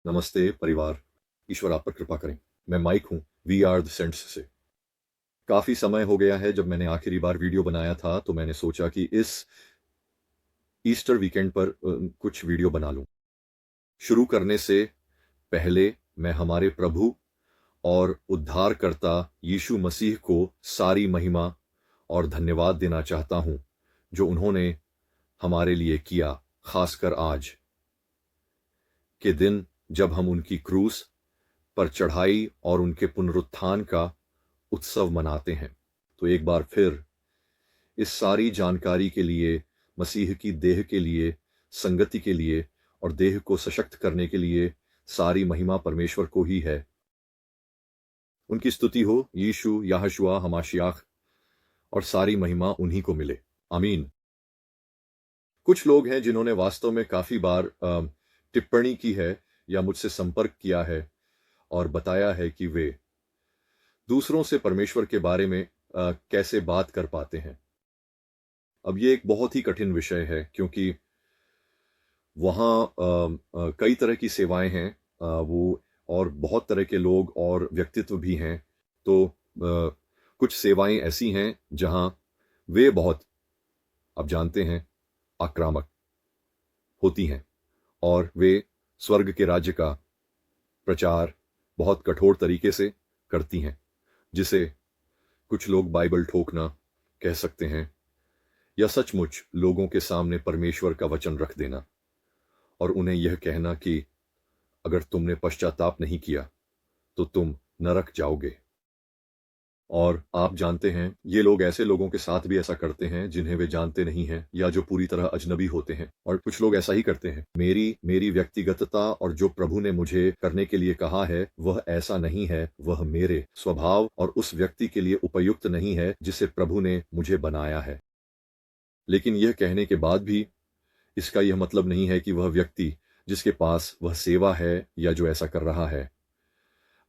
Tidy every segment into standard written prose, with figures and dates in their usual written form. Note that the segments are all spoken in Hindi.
नमस्ते परिवार। ईश्वर आप पर कृपा करें। मैं माइक हूँ, वी आर द सेंट्स से। काफ़ी समय हो गया है जब मैंने आखिरी बार वीडियो बनाया था, तो मैंने सोचा कि इस ईस्टर वीकेंड पर कुछ वीडियो बना लूँ। शुरू करने से पहले मैं हमारे प्रभु और उद्धारकर्ता यीशु मसीह को सारी महिमा और धन्यवाद देना चाहता हूँ, जो उन्होंने हमारे लिए किया, खासकर आज के दिन जब हम उनकी क्रूस पर चढ़ाई और उनके पुनरुत्थान का उत्सव मनाते हैं। तो एक बार फिर इस सारी जानकारी के लिए, मसीह की देह के लिए, संगति के लिए और देह को सशक्त करने के लिए सारी महिमा परमेश्वर को ही है। उनकी स्तुति हो, यीशु, यहोशुआ, हमाशियाख, और सारी महिमा उन्हीं को मिले। आमीन। कुछ लोग हैं जिन्होंने वास्तव में काफ़ी बार टिप्पणी की है या मुझसे संपर्क किया है और बताया है कि वे दूसरों से परमेश्वर के बारे में कैसे बात कर पाते हैं। अब ये एक बहुत ही कठिन विषय है, क्योंकि वहाँ कई तरह की सेवाएं हैं, वो और बहुत तरह के लोग और व्यक्तित्व भी हैं। तो कुछ सेवाएं ऐसी हैं जहाँ वे बहुत, आप जानते हैं, आक्रामक होती हैं और वे स्वर्ग के राज्य का प्रचार बहुत कठोर तरीके से करती हैं, जिसे कुछ लोग बाइबल ठोकना कह सकते हैं, या सचमुच लोगों के सामने परमेश्वर का वचन रख देना और उन्हें यह कहना कि अगर तुमने पश्चाताप नहीं किया तो तुम नरक जाओगे। और आप जानते हैं, ये लोग ऐसे लोगों के साथ भी ऐसा करते हैं जिन्हें वे जानते नहीं हैं या जो पूरी तरह अजनबी होते हैं। और कुछ लोग ऐसा ही करते हैं। मेरी व्यक्तिगतता और जो प्रभु ने मुझे करने के लिए कहा है वह ऐसा नहीं है, वह मेरे स्वभाव और उस व्यक्ति के लिए उपयुक्त नहीं है जिसे प्रभु ने मुझे बनाया है। लेकिन यह कहने के बाद भी इसका यह मतलब नहीं है कि वह व्यक्ति जिसके पास वह सेवा है या जो ऐसा कर रहा है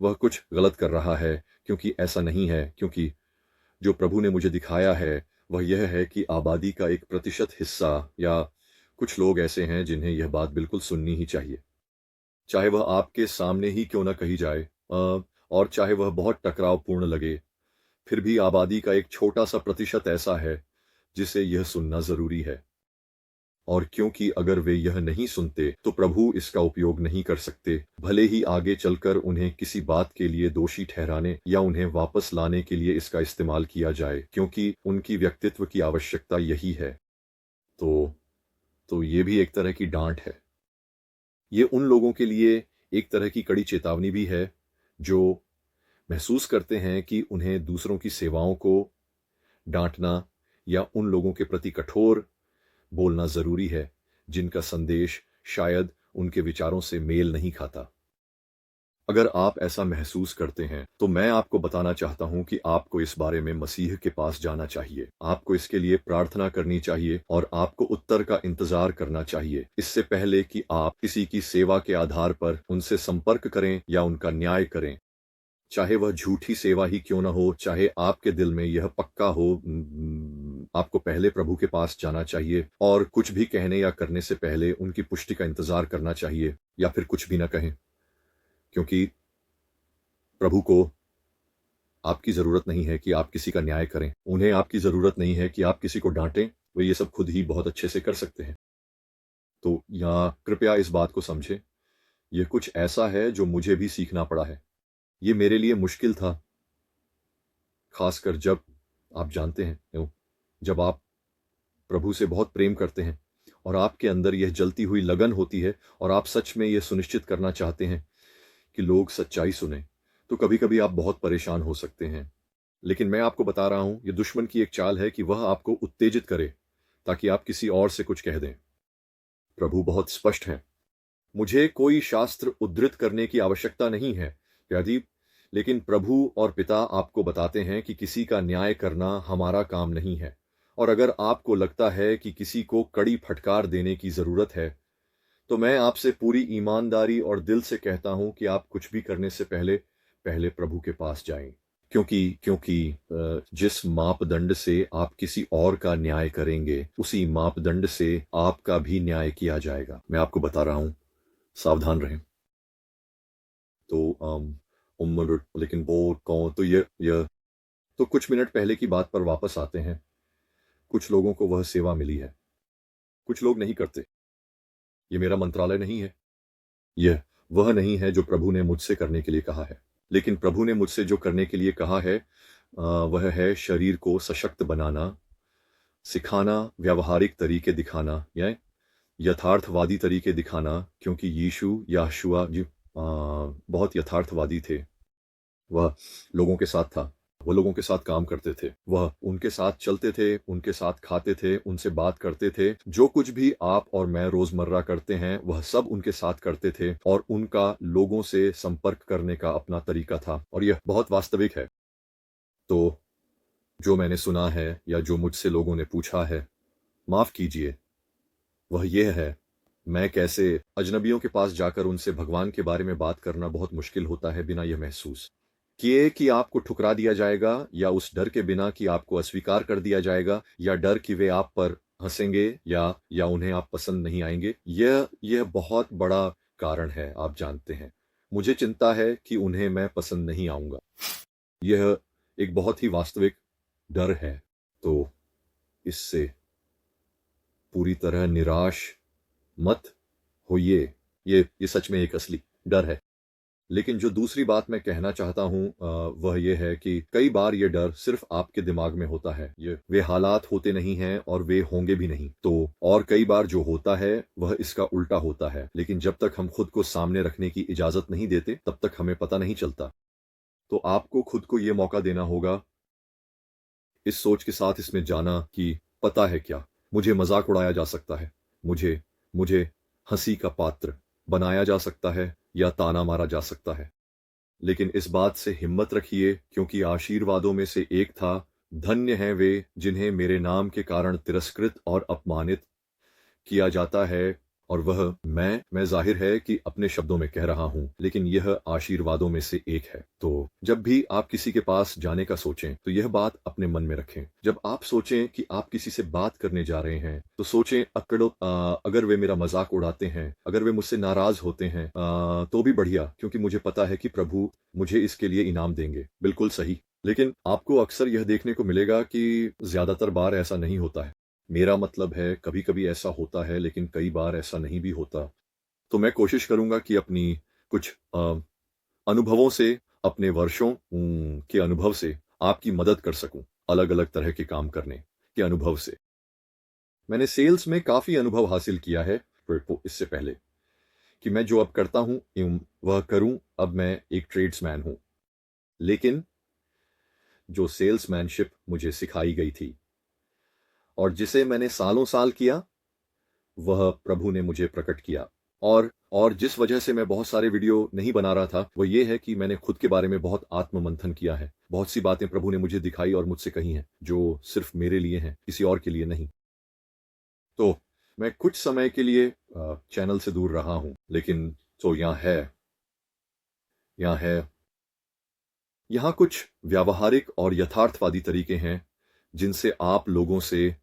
वह कुछ गलत कर रहा है, क्योंकि ऐसा नहीं है। क्योंकि जो प्रभु ने मुझे दिखाया है वह यह है कि आबादी का 1% हिस्सा या कुछ लोग ऐसे हैं जिन्हें यह बात बिल्कुल सुननी ही चाहिए, चाहे वह आपके सामने ही क्यों ना कही जाए, और चाहे वह बहुत टकरावपूर्ण लगे, फिर भी आबादी का एक छोटा सा प्रतिशत ऐसा है जिसे यह सुनना जरूरी है। और क्योंकि अगर वे यह नहीं सुनते तो प्रभु इसका उपयोग नहीं कर सकते, भले ही आगे चलकर उन्हें किसी बात के लिए दोषी ठहराने या उन्हें वापस लाने के लिए इसका इस्तेमाल किया जाए, क्योंकि उनकी व्यक्तित्व की आवश्यकता यही है। तो ये भी एक तरह की डांट है। ये उन लोगों के लिए एक तरह की कड़ी चेतावनी भी है जो महसूस करते हैं कि उन्हें दूसरों की सेवाओं को डांटना या उन लोगों के प्रति कठोर बोलना जरूरी है जिनका संदेश शायद उनके विचारों से मेल नहीं खाता। अगर आप ऐसा महसूस करते हैं तो मैं आपको बताना चाहता हूं कि आपको इस बारे में मसीह के पास जाना चाहिए, आपको इसके लिए प्रार्थना करनी चाहिए और आपको उत्तर का इंतजार करना चाहिए, इससे पहले कि आप किसी की सेवा के आधार पर उनसे संपर्क करें या उनका न्याय करें। चाहे वह झूठी सेवा ही क्यों ना हो, चाहे आपके दिल में यह पक्का हो, आपको पहले प्रभु के पास जाना चाहिए और कुछ भी कहने या करने से पहले उनकी पुष्टि का इंतजार करना चाहिए, या फिर कुछ भी ना कहें, क्योंकि प्रभु को आपकी ज़रूरत नहीं है कि आप किसी का न्याय करें, उन्हें आपकी ज़रूरत नहीं है कि आप किसी को डांटें, वे ये सब खुद ही बहुत अच्छे से कर सकते हैं। तो यहाँ कृपया इस बात को समझें, यह कुछ ऐसा है जो मुझे भी सीखना पड़ा है। ये मेरे लिए मुश्किल था, खासकर जब आप जानते हैं, जब आप प्रभु से बहुत प्रेम करते हैं और आपके अंदर यह जलती हुई लगन होती है और आप सच में यह सुनिश्चित करना चाहते हैं कि लोग सच्चाई सुने, तो कभी कभी आप बहुत परेशान हो सकते हैं। लेकिन मैं आपको बता रहा हूं, यह दुश्मन की एक चाल है कि वह आपको उत्तेजित करे ताकि आप किसी और से कुछ कह दें। प्रभु बहुत स्पष्ट है। मुझे कोई शास्त्र उद्धृत करने की आवश्यकता नहीं है प्रदीप, लेकिन प्रभु और पिता आपको बताते हैं कि किसी का न्याय करना हमारा काम नहीं है। और अगर आपको लगता है कि किसी को कड़ी फटकार देने की ज़रूरत है, तो मैं आपसे पूरी ईमानदारी और दिल से कहता हूं कि आप कुछ भी करने से पहले पहले प्रभु के पास जाएं। क्योंकि जिस मापदंड से आप किसी और का न्याय करेंगे, उसी मापदंड से आपका भी न्याय किया जाएगा। मैं आपको बता रहा हूं, सावधान रहें। तो उम्र, लेकिन वो कौन, तो ये तो कुछ मिनट पहले की बात पर वापस आते हैं। कुछ लोगों को वह सेवा मिली है, कुछ लोग नहीं करते। ये मेरा मंत्रालय नहीं है। यह वह नहीं है जो प्रभु ने मुझसे करने के लिए कहा है। लेकिन प्रभु ने मुझसे जो करने के लिए कहा है, वह है शरीर को सशक्त बनाना, सिखाना, व्यावहारिक तरीके दिखाना, या यथार्थवादी तरीके दिखाना, क्योंकि याशुआ जी बहुत यथार्थवादी थे। वह लोगों के साथ था, वह लोगों के साथ काम करते थे, वह उनके साथ चलते थे, उनके साथ खाते थे, उनसे बात करते थे। जो कुछ भी आप और मैं रोजमर्रा करते हैं वह सब उनके साथ करते थे, और उनका लोगों से संपर्क करने का अपना तरीका था, और यह बहुत वास्तविक है। तो जो मैंने सुना है या जो मुझसे लोगों ने पूछा है, माफ कीजिए, वह यह है, मैं कैसे अजनबियों के पास जाकर उनसे भगवान के बारे में बात करना बहुत मुश्किल होता है बिना यह महसूस किए कि आपको ठुकरा दिया जाएगा, या उस डर के बिना कि आपको अस्वीकार कर दिया जाएगा, या डर कि वे आप पर हंसेंगे, या उन्हें आप पसंद नहीं आएंगे। यह बहुत बड़ा कारण है, आप जानते हैं। मुझे चिंता है कि उन्हें मैं पसंद नहीं आऊंगा। यह एक बहुत ही वास्तविक डर है। तो इससे पूरी तरह निराश मत होइए। ये सच में एक असली डर है। लेकिन जो दूसरी बात मैं कहना चाहता हूं, वह यह है कि कई बार ये डर सिर्फ आपके दिमाग में होता है। ये वे हालात होते नहीं हैं, और वे होंगे भी नहीं। तो और कई बार जो होता है वह इसका उल्टा होता है। लेकिन जब तक हम खुद को सामने रखने की इजाजत नहीं देते, तब तक हमें पता नहीं चलता। तो आपको खुद को यह मौका देना होगा, इस सोच के साथ इसमें जाना कि पता है क्या, मुझे मजाक उड़ाया जा सकता है, मुझे मुझे हंसी का पात्र बनाया जा सकता है, या ताना मारा जा सकता है। लेकिन इस बात से हिम्मत रखिए, क्योंकि आशीर्वादों में से एक था, धन्य हैं वे जिन्हें मेरे नाम के कारण तिरस्कृत और अपमानित किया जाता है। और वह मैं जाहिर है कि अपने शब्दों में कह रहा हूं, लेकिन यह आशीर्वादों में से एक है। तो जब भी आप किसी के पास जाने का सोचें, तो यह बात अपने मन में रखें। जब आप सोचें कि आप किसी से बात करने जा रहे हैं, तो सोचें अगर वे मेरा मजाक उड़ाते हैं, अगर वे मुझसे नाराज होते हैं, तो भी बढ़िया, क्योंकि मुझे पता है कि प्रभु मुझे इसके लिए इनाम देंगे। बिल्कुल सही। लेकिन आपको अक्सर यह देखने को मिलेगा कि ज्यादातर बार ऐसा नहीं होता है। मेरा मतलब है, कभी कभी ऐसा होता है, लेकिन कई बार ऐसा नहीं भी होता। तो मैं कोशिश करूंगा कि अपनी कुछ अनुभवों से, अपने वर्षों के अनुभव से आपकी मदद कर सकूं, अलग अलग तरह के काम करने के अनुभव से। मैंने सेल्स में काफी अनुभव हासिल किया है इससे पहले कि मैं जो अब करता हूं वह करूं। अब मैं एक ट्रेड्समैन हूं, लेकिन जो सेल्समैनशिप मुझे सिखाई गई थी और जिसे मैंने सालों साल किया, वह प्रभु ने मुझे प्रकट किया। और जिस वजह से मैं बहुत सारे वीडियो नहीं बना रहा था, वह यह है कि मैंने खुद के बारे में बहुत आत्म मंथन किया है। बहुत सी बातें प्रभु ने मुझे दिखाई और मुझसे कही हैं, जो सिर्फ मेरे लिए हैं, किसी और के लिए नहीं। तो मैं कुछ समय के लिए चैनल से दूर रहा हूं, लेकिन तो यहाँ कुछ व्यावहारिक और यथार्थवादी तरीके हैं जिनसे आप लोगों से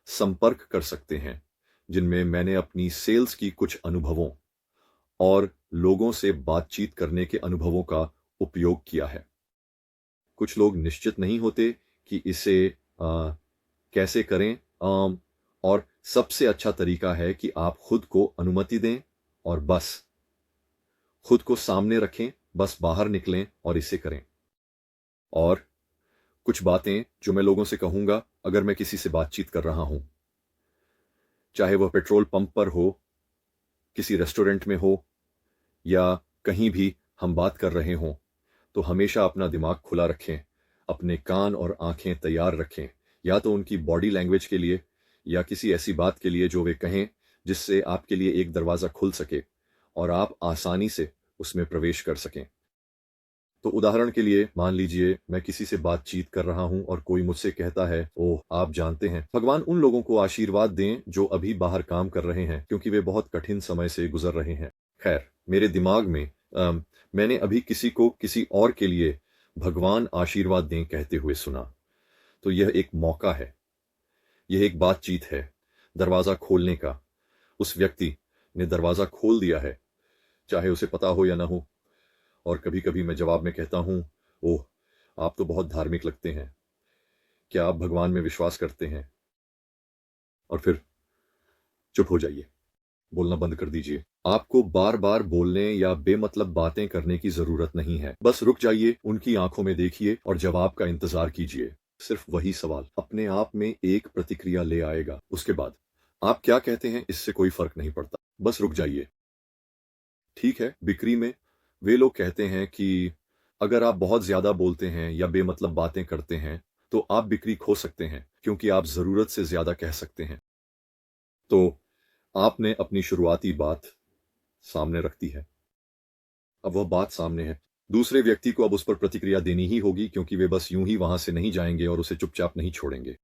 संपर्क कर सकते हैं, जिनमें मैंने अपनी सेल्स की कुछ अनुभवों और लोगों से बातचीत करने के अनुभवों का उपयोग किया है। कुछ लोग निश्चित नहीं होते कि इसे कैसे करें, और सबसे अच्छा तरीका है कि आप खुद को अनुमति दें और बस खुद को सामने रखें, बस बाहर निकलें और इसे करें। और कुछ बातें जो मैं लोगों से कहूंगा अगर मैं किसी से बातचीत कर रहा हूं, चाहे वह पेट्रोल पंप पर हो, किसी रेस्टोरेंट में हो, या कहीं भी हम बात कर रहे हों, तो हमेशा अपना दिमाग खुला रखें, अपने कान और आंखें तैयार रखें, या तो उनकी बॉडी लैंग्वेज के लिए, या किसी ऐसी बात के लिए जो वे कहें जिससे आपके लिए एक दरवाज़ा खुल सके और आप आसानी से उसमें प्रवेश कर सकें। तो उदाहरण के लिए मान लीजिए मैं किसी से बातचीत कर रहा हूं और कोई मुझसे कहता है, ओह आप जानते हैं, भगवान उन लोगों को आशीर्वाद दें जो अभी बाहर काम कर रहे हैं, क्योंकि वे बहुत कठिन समय से गुजर रहे हैं। खैर, मेरे दिमाग में मैंने अभी किसी को किसी और के लिए भगवान आशीर्वाद दें कहते हुए सुना। तो यह एक मौका है, यह एक बातचीत है, दरवाज़ा खोलने का। उस व्यक्ति ने दरवाज़ा खोल दिया है, चाहे उसे पता हो या ना हो। और कभी कभी मैं जवाब में कहता हूँ, ओह, आप तो बहुत धार्मिक लगते हैं, क्या आप भगवान में विश्वास करते हैं? और फिर चुप हो जाइए, बोलना बंद कर दीजिए। आपको बार बार बोलने या बेमतलब बातें करने की जरूरत नहीं है। बस रुक जाइए, उनकी आंखों में देखिए और जवाब का इंतजार कीजिए। सिर्फ वही सवाल अपने आप में एक प्रतिक्रिया ले आएगा। उसके बाद आप क्या कहते हैं इससे कोई फर्क नहीं पड़ता। बस रुक जाइए। ठीक है, बिक्री में वे लोग कहते हैं कि अगर आप बहुत ज्यादा बोलते हैं या बेमतलब बातें करते हैं तो आप बिक्री खो सकते हैं, क्योंकि आप जरूरत से ज्यादा कह सकते हैं। तो आपने अपनी शुरुआती बात सामने रख दी है। अब वह बात सामने है। दूसरे व्यक्ति को अब उस पर प्रतिक्रिया देनी ही होगी, क्योंकि वे बस यूं ही वहां से नहीं जाएंगे और उसे चुपचाप नहीं छोड़ेंगे।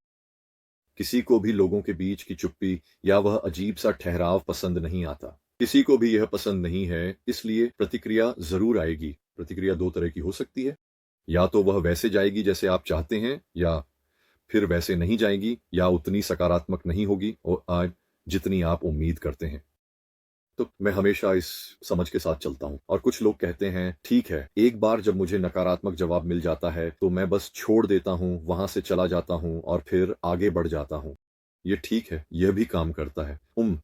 किसी को भी लोगों के बीच की चुप्पी या वह अजीब सा ठहराव पसंद नहीं आता। किसी को भी यह पसंद नहीं है, इसलिए प्रतिक्रिया जरूर आएगी। प्रतिक्रिया दो तरह की हो सकती है, या तो वह वैसे जाएगी जैसे आप चाहते हैं, या फिर वैसे नहीं जाएगी या उतनी सकारात्मक नहीं होगी और आज जितनी आप उम्मीद करते हैं। तो मैं हमेशा इस समझ के साथ चलता हूं। और कुछ लोग कहते हैं, ठीक है, एक बार जब मुझे नकारात्मक जवाब मिल जाता है तो मैं बस छोड़ देता हूं, वहां से चला जाता हूं और फिर आगे बढ़ जाता हूं। ये ठीक है, यह भी काम करता है।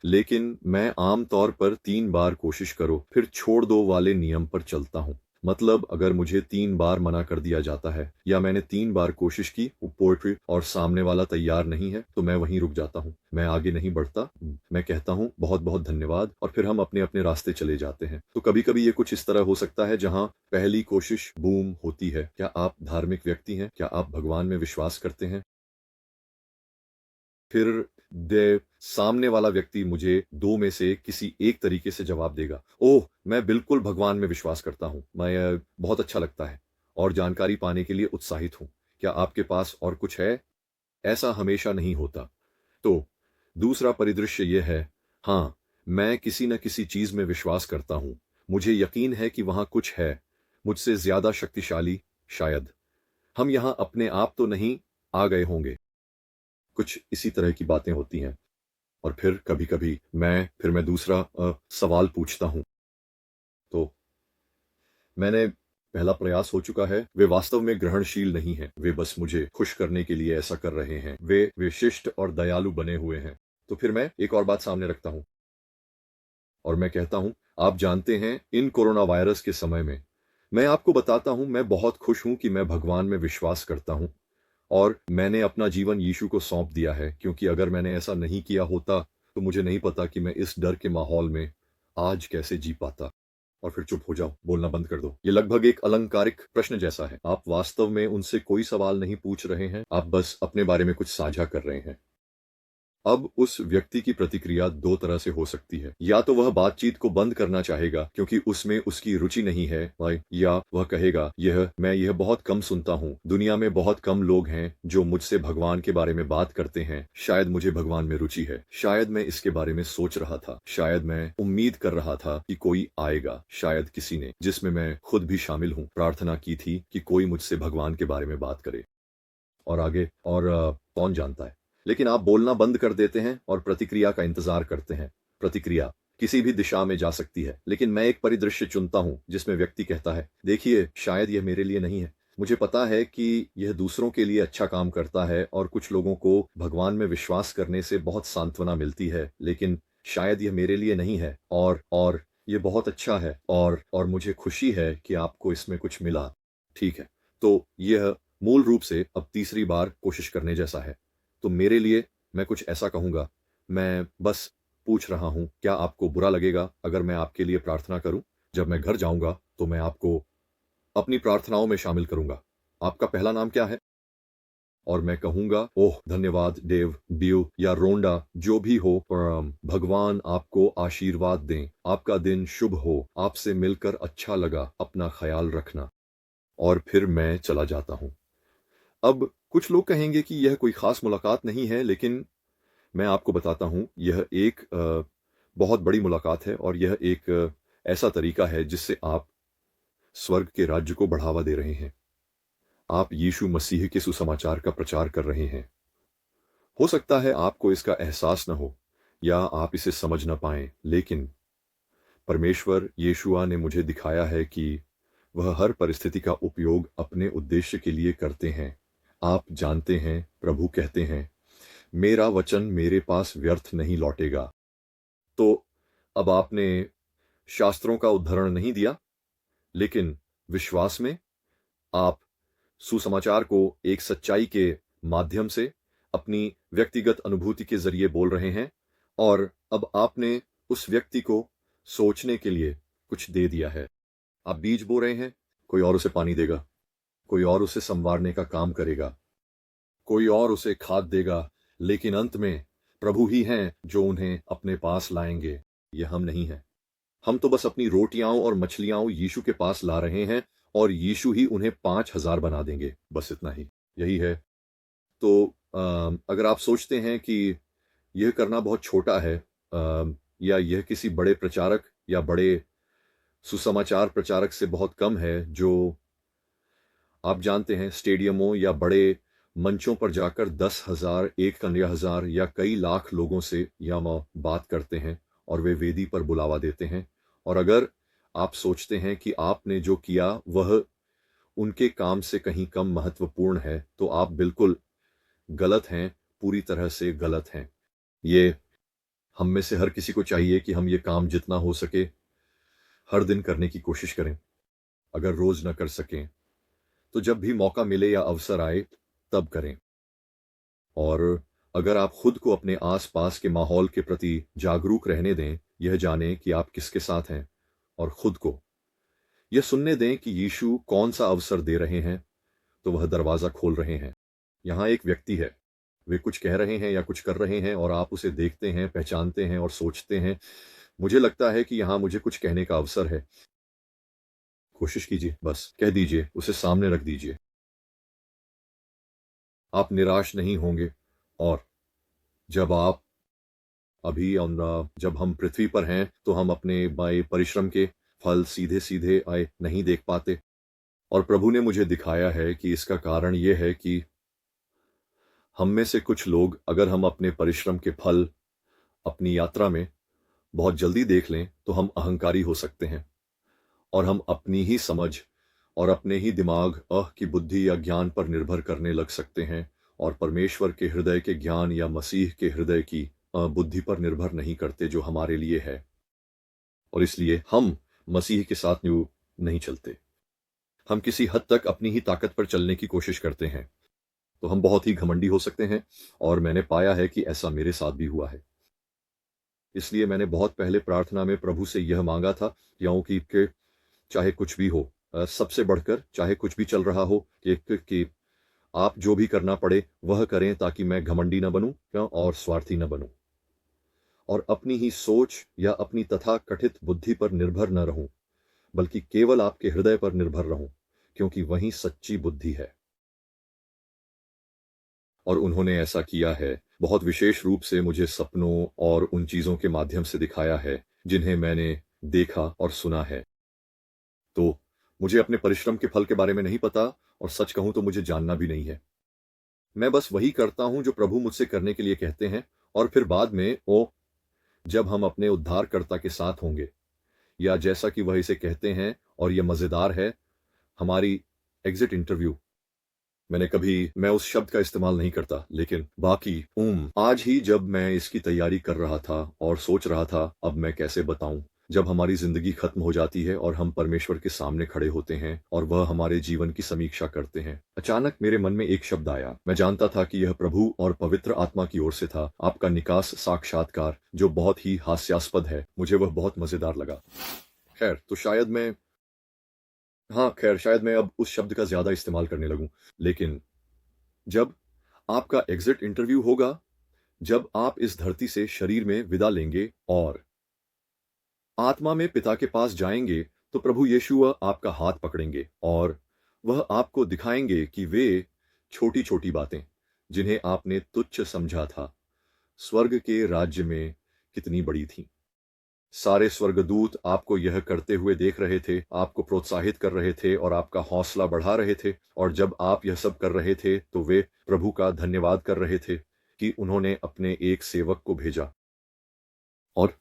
लेकिन मैं आम तौर पर 3 बार कोशिश करो फिर छोड़ दो वाले नियम पर चलता हूं। मतलब अगर मुझे 3 बार मना कर दिया जाता है या मैंने 3 बार कोशिश की, वो पोएट्री, और सामने वाला तैयार नहीं है, तो मैं वहीं रुक जाता हूँ। मैं आगे नहीं बढ़ता। मैं कहता हूँ बहुत बहुत धन्यवाद और फिर हम अपने अपने रास्ते चले जाते हैं। तो कभी कभी ये कुछ इस तरह हो सकता है जहाँ पहली कोशिश बूम होती है। क्या आप धार्मिक व्यक्ति हैं? क्या आप भगवान में विश्वास करते हैं? फिर दे सामने वाला व्यक्ति मुझे दो में से किसी एक तरीके से जवाब देगा। ओह, मैं बिल्कुल भगवान में विश्वास करता हूँ, मैं बहुत अच्छा लगता है और जानकारी पाने के लिए उत्साहित हूँ। क्या आपके पास और कुछ है? ऐसा हमेशा नहीं होता। तो दूसरा परिदृश्य यह है, हाँ, मैं किसी न किसी चीज में विश्वास करता हूँ। मुझे यकीन है कि वहां कुछ है, मुझसे ज्यादा शक्तिशाली, शायद। हम यहां अपने आप तो नहीं आ गए होंगे। कुछ इसी तरह की बातें होती हैं। और फिर कभी कभी मैं दूसरा सवाल पूछता हूँ। तो मैंने पहला प्रयास हो चुका है। वे वास्तव में ग्रहणशील नहीं हैं, वे बस मुझे खुश करने के लिए ऐसा कर रहे हैं। वे विशिष्ट और दयालु बने हुए हैं। तो फिर मैं एक और बात सामने रखता हूँ और मैं कहता हूँ, आप जानते हैं, इन कोरोना वायरस के समय में मैं आपको बताता हूँ, मैं बहुत खुश हूँ कि मैं भगवान में विश्वास करता हूँ और मैंने अपना जीवन यीशु को सौंप दिया है, क्योंकि अगर मैंने ऐसा नहीं किया होता तो मुझे नहीं पता कि मैं इस डर के माहौल में आज कैसे जी पाता। और फिर चुप हो जाओ, बोलना बंद कर दो। ये लगभग एक अलंकारिक प्रश्न जैसा है। आप वास्तव में उनसे कोई सवाल नहीं पूछ रहे हैं, आप बस अपने बारे में कुछ साझा कर रहे हैं। अब उस व्यक्ति की प्रतिक्रिया दो तरह से हो सकती है। या तो वह बातचीत को बंद करना चाहेगा क्योंकि उसमें उसकी रुचि नहीं है भाई, या वह कहेगा, मैं यह बहुत कम सुनता हूँ, दुनिया में बहुत कम लोग हैं जो मुझसे भगवान के बारे में बात करते हैं। शायद मुझे भगवान में रुचि है, शायद मैं इसके बारे में सोच रहा था, शायद मैं उम्मीद कर रहा था कि कोई आएगा, शायद किसी ने, जिसमें मैं खुद भी शामिल हूँ, प्रार्थना की थी कि कोई मुझसे भगवान के बारे में बात करे। और आगे और कौन जानता है। लेकिन आप बोलना बंद कर देते हैं और प्रतिक्रिया का इंतजार करते हैं। प्रतिक्रिया किसी भी दिशा में जा सकती है, लेकिन मैं एक परिदृश्य चुनता हूं जिसमें व्यक्ति कहता है, देखिए, शायद यह मेरे लिए नहीं है, मुझे पता है कि यह दूसरों के लिए अच्छा काम करता है और कुछ लोगों को भगवान में विश्वास करने से बहुत सांत्वना मिलती है, लेकिन शायद यह मेरे लिए नहीं है। और यह बहुत अच्छा है और मुझे खुशी है कि आपको इसमें कुछ मिला। ठीक है, तो यह मूल रूप से अब तीसरी बार कोशिश करने जैसा है। तो मेरे लिए मैं कुछ ऐसा कहूंगा, मैं बस पूछ रहा हूं, क्या आपको बुरा लगेगा अगर मैं आपके लिए प्रार्थना करूं? जब मैं घर जाऊंगा तो मैं आपको अपनी प्रार्थनाओं में शामिल करूंगा। आपका पहला नाम क्या है? और मैं कहूंगा, ओह धन्यवाद डेव, बियो या रोंडा, जो भी हो, परम भगवान आपको आशीर्वाद दें, आपका दिन शुभ हो, आपसे मिलकर अच्छा लगा, अपना ख्याल रखना। और फिर मैं चला जाता हूं। अब कुछ लोग कहेंगे कि यह कोई खास मुलाकात नहीं है, लेकिन मैं आपको बताता हूं, यह एक बहुत बड़ी मुलाकात है और यह एक ऐसा तरीका है जिससे आप स्वर्ग के राज्य को बढ़ावा दे रहे हैं। आप यीशु मसीह के सुसमाचार का प्रचार कर रहे हैं। हो सकता है आपको इसका एहसास न हो या आप इसे समझ न पाएं, लेकिन परमेश्वर यीशुआ ने मुझे दिखाया है कि वह हर परिस्थिति का उपयोग अपने उद्देश्य के लिए करते हैं। आप जानते हैं, प्रभु कहते हैं, मेरा वचन मेरे पास व्यर्थ नहीं लौटेगा। तो अब आपने शास्त्रों का उद्धरण नहीं दिया, लेकिन विश्वास में आप सुसमाचार को एक सच्चाई के माध्यम से अपनी व्यक्तिगत अनुभूति के जरिए बोल रहे हैं, और अब आपने उस व्यक्ति को सोचने के लिए कुछ दे दिया है। आप बीज बो रहे हैं, कोई और उसे पानी देगा, कोई और उसे संवारने का काम करेगा, कोई और उसे खाद देगा, लेकिन अंत में प्रभु ही हैं जो उन्हें अपने पास लाएंगे। यह हम नहीं है। हम तो बस अपनी रोटियां और मछलियां यीशु के पास ला रहे हैं, और यीशु ही उन्हें 5,000 बना देंगे। बस इतना ही, यही है। तो अगर आप सोचते हैं कि यह करना बहुत छोटा है, या यह किसी बड़े प्रचारक या बड़े सुसमाचार प्रचारक से बहुत कम है, जो आप जानते हैं स्टेडियमों या बड़े मंचों पर जाकर 10,000, 1,000 या कई लाख लोगों से या बात करते हैं और वे वेदी पर बुलावा देते हैं, और अगर आप सोचते हैं कि आपने जो किया वह उनके काम से कहीं कम महत्वपूर्ण है, तो आप बिल्कुल गलत हैं, पूरी तरह से गलत हैं। ये हम में से हर किसी को चाहिए कि हम ये काम जितना हो सके हर दिन करने की कोशिश करें। अगर रोज न कर सकें तो जब भी मौका मिले या अवसर आए तब करें। और अगर आप खुद को अपने आसपास के माहौल के प्रति जागरूक रहने दें, यह जानें कि आप किसके साथ हैं, और खुद को यह सुनने दें कि यीशु कौन सा अवसर दे रहे हैं, तो वह दरवाजा खोल रहे हैं। यहां एक व्यक्ति है, वे कुछ कह रहे हैं या कुछ कर रहे हैं, और आप उसे देखते हैं, पहचानते हैं और सोचते हैं, मुझे लगता है कि यहां मुझे कुछ कहने का अवसर है। कोशिश कीजिए, बस कह दीजिए, उसे सामने रख दीजिए। आप निराश नहीं होंगे। और जब आप जब हम पृथ्वी पर हैं तो हम अपने बाए परिश्रम के फल सीधे सीधे आए नहीं देख पाते, और प्रभु ने मुझे दिखाया है कि इसका कारण यह है कि हम में से कुछ लोग, अगर हम अपने परिश्रम के फल अपनी यात्रा में बहुत जल्दी देख लें, तो हम अहंकारी हो सकते हैं, और हम अपनी ही समझ और अपने ही दिमाग की बुद्धि या ज्ञान पर निर्भर करने लग सकते हैं, और परमेश्वर के हृदय के ज्ञान या मसीह के हृदय की बुद्धि पर निर्भर नहीं करते जो हमारे लिए है। और इसलिए हम मसीह के साथ यूं नहीं चलते। हम किसी हद तक अपनी ही ताकत पर चलने की कोशिश करते हैं, तो हम बहुत ही घमंडी हो सकते हैं, और मैंने पाया है कि ऐसा मेरे साथ भी हुआ है। इसलिए मैंने बहुत पहले प्रार्थना में प्रभु से यह मांगा था कि चाहे कुछ भी हो, सबसे बढ़कर चाहे कुछ भी चल रहा हो, कि आप जो भी करना पड़े वह करें, ताकि मैं घमंडी न बनूं और स्वार्थी न बनूं, और अपनी ही सोच या अपनी तथा कथित बुद्धि पर निर्भर न रहूं, बल्कि केवल आपके हृदय पर निर्भर रहूं, क्योंकि वही सच्ची बुद्धि है। और उन्होंने ऐसा किया है, बहुत विशेष रूप से मुझे सपनों और उन चीजों के माध्यम से दिखाया है जिन्हें मैंने देखा और सुना है। तो मुझे अपने परिश्रम के फल के बारे में नहीं पता, और सच कहूं तो मुझे जानना भी नहीं है। मैं बस वही करता हूं जो प्रभु मुझसे करने के लिए कहते हैं, और फिर बाद में जब हम अपने उद्धारकर्ता के साथ होंगे, या जैसा कि वह इसे कहते हैं, और यह मजेदार है, हमारी एग्जिट इंटरव्यू। मैं उस शब्द का इस्तेमाल नहीं करता, लेकिन बाकी आज ही जब मैं इसकी तैयारी कर रहा था और सोच रहा था अब मैं कैसे बताऊं, जब हमारी जिंदगी खत्म हो जाती है और हम परमेश्वर के सामने खड़े होते हैं और वह हमारे जीवन की समीक्षा करते हैं, अचानक मेरे मन में एक शब्द आया। मैं जानता था कि यह प्रभु और पवित्र आत्मा की ओर से था, आपका निकास साक्षात्कार, जो बहुत ही हास्यास्पद है। मुझे वह बहुत मजेदार लगा। खैर शायद मैं अब उस शब्द का ज्यादा इस्तेमाल करने लगूं, लेकिन जब आपका एग्जिट इंटरव्यू होगा, जब आप इस धरती से शरीर में विदा लेंगे और आत्मा में पिता के पास जाएंगे, तो प्रभु यीशु आपका हाथ पकड़ेंगे और वह आपको दिखाएंगे कि वे छोटी छोटी बातें जिन्हें आपने तुच्छ समझा था, स्वर्ग के राज्य में कितनी बड़ी थीं। सारे स्वर्गदूत आपको यह करते हुए देख रहे थे, आपको प्रोत्साहित कर रहे थे और आपका हौसला बढ़ा रहे थे, और जब आप यह सब कर रहे थे तो वे प्रभु का धन्यवाद कर रहे थे कि उन्होंने अपने एक सेवक को भेजा। और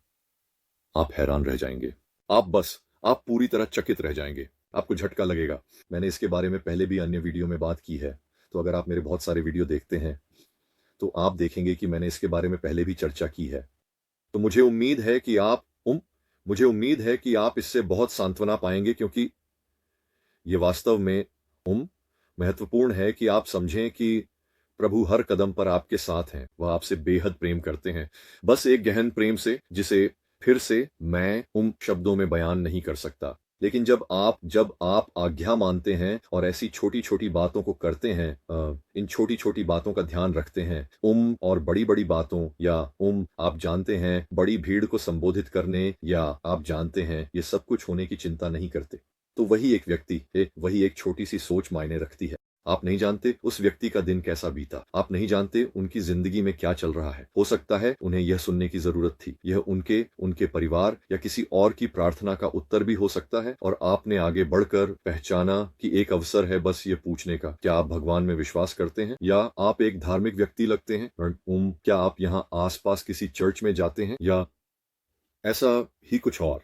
आप हैरान रह जाएंगे। आप पूरी तरह चकित रह जाएंगे। आपको झटका लगेगा। मैंने इसके बारे में पहले भी अन्य वीडियो में बात की है, तो अगर आप मेरे बहुत सारे वीडियो देखते हैं, तो आप देखेंगे कि मैंने इसके बारे में पहले भी चर्चा की है। तो मुझे उम्मीद है कि आप इससे बहुत सांत्वना पाएँगे, क्योंकि ये वास्तव में महत्वपूर्ण है कि आप समझें कि प्रभु हर कदम पर आपके साथ हैं। वह आपसे बेहद प्रेम करते हैं। बस एक गहन प्रेम से, जिसे फिर से मैं शब्दों में बयान नहीं कर सकता। लेकिन जब आप आज्ञा मानते हैं और ऐसी छोटी-छोटी बातों को करते हैं, इन छोटी-छोटी बातों का ध्यान रखते हैं, और बड़ी-बड़ी बातों, या आप जानते हैं, बड़ी भीड़ को संबोधित करने, या आप जानते हैं, ये सब कुछ होने की चिंता नहीं करते, तो वही एक छोटी-सी सोच मायने रखती है। आप नहीं जानते उस व्यक्ति का दिन कैसा बीता। आप नहीं जानते उनकी ज़िंदगी में क्या चल रहा है। हो सकता है उन्हें यह सुनने की ज़रूरत थी। यह उनके परिवार या किसी और की प्रार्थना का उत्तर भी हो सकता है, और आपने आगे बढ़कर पहचाना कि एक अवसर है बस ये पूछने का, क्या आप भगवान में विश्वास करते हैं, या आप एक धार्मिक व्यक्ति लगते हैं? क्या आप यहाँ आस-पास किसी चर्च में जाते हैं, या ऐसा ही कुछ और?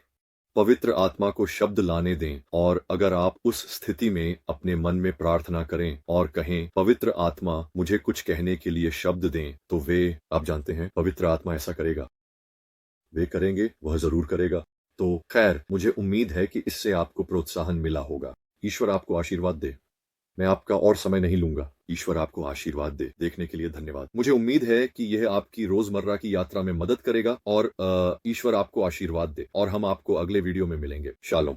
पवित्र आत्मा को शब्द लाने दें, और अगर आप उस स्थिति में अपने मन में प्रार्थना करें और कहें, पवित्र आत्मा मुझे कुछ कहने के लिए शब्द दें, तो आप जानते हैं, पवित्र आत्मा ऐसा करेगा। वे करेंगे, वह जरूर करेगा। तो खैर, मुझे उम्मीद है कि इससे आपको प्रोत्साहन मिला होगा। ईश्वर आपको आशीर्वाद दे। मैं आपका और समय नहीं लूंगा। ईश्वर आपको आशीर्वाद दे। देखने के लिए धन्यवाद। मुझे उम्मीद है कि यह आपकी रोजमर्रा की यात्रा में मदद करेगा, और ईश्वर आपको आशीर्वाद दे, और हम आपको अगले वीडियो में मिलेंगे। शालोम।